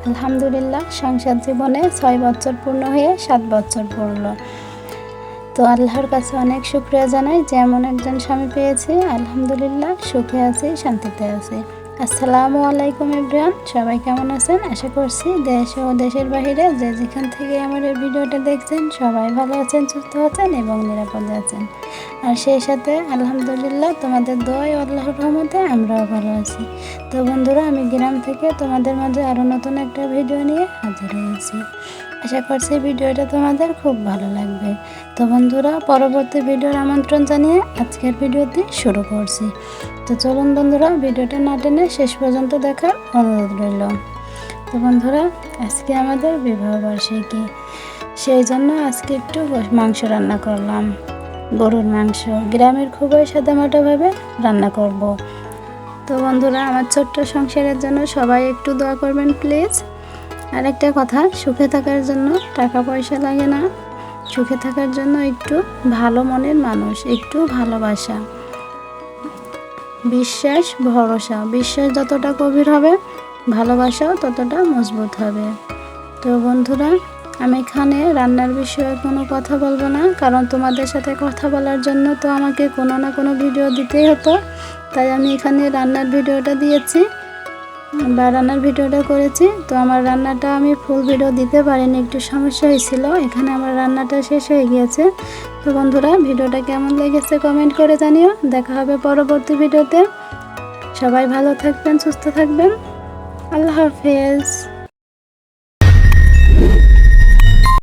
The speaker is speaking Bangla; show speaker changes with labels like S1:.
S1: আলহামদুলিল্লাহ সংসার জীবনে 6 বছর পূর্ণ হয়ে 7 বছর পড়ল। তো আল্লাহর কাছে অনেক শুকরিয়া জানাই যে এমন একজন স্বামী পেয়েছি। আলহামদুলিল্লাহ সুখে আছি, শান্তিতে আছি। আসসালামু আলাইকুম এভরিওয়ান, সবাই কেমন আছেন? আশা করছি দেশ ও দেশের বাইরে যে যেখান থেকে আমার এই ভিডিওটা দেখছেন সবাই ভালো আছেন, সুস্থ আছেন এবং নিরাপদে আছেন। আর সেই সাথে আলহামদুলিল্লাহ তোমাদের দোয়া ও আল্লাহর রহমতে আমরাও ভালো আছি। তো বন্ধুরা, আমি গ্রাম থেকে তোমাদের মাঝে আরও নতুন একটা ভিডিও নিয়ে হাজির হয়েছি। আশা করছি ভিডিওটা তোমাদের খুব ভালো লাগবে। তো বন্ধুরা, পরবর্তী ভিডিওর আমন্ত্রণ জানিয়ে আজকের ভিডিওটি শুরু করছি। তো চলুন বন্ধুরা, ভিডিওটা না টেনে শেষ পর্যন্ত দেখার অনুরোধ রইল। তো বন্ধুরা, আজকে আমাদের বিবাহবার্ষিকী, সেই জন্য আজকে একটু মাংস রান্না করলাম, গরুর মাংস। গ্রামের খুবই সাদামাটাভাবে রান্না করব। তো বন্ধুরা, আমার ছোট্ট সংসারের জন্য সবাই একটু দোয়া করবেন প্লিজ। আর একটা কথা, সুখে থাকার জন্য টাকা পয়সা লাগে না, সুখে থাকার জন্য একটু ভালো মনের মানুষ, একটু ভালোবাসা, বিশ্বাস, ভরসা। বিশ্বাস যতটা গভীর হবে, ভালোবাসাও ততটা মজবুত হবে। তো বন্ধুরা, আমি এখানে রান্নার বিষয়ে কোনো কথা বলবো না, কারণ তোমাদের সাথে কথা বলার জন্য তো আমাকে কোনো না কোনো ভিডিও দিতেই হতো। তাই আমি এখানে রান্নার ভিডিওটা দিয়েছি বা রান্নার ভিডিওটা করেছি। তো আমার রান্নাটা আমি ফুল ভিডিও দিতে পারিনি, একটু সমস্যা হয়েছিল। এখানে আমার রান্নাটা শেষ হয়ে গিয়েছে। তো বন্ধুরা, ভিডিওটা কেমন লেগেছে কমেন্ট করে জানিও। দেখা হবে পরবর্তী ভিডিওতে। সবাই ভালো থাকবেন, সুস্থ থাকবেন। আল্লাহ হাফেজ।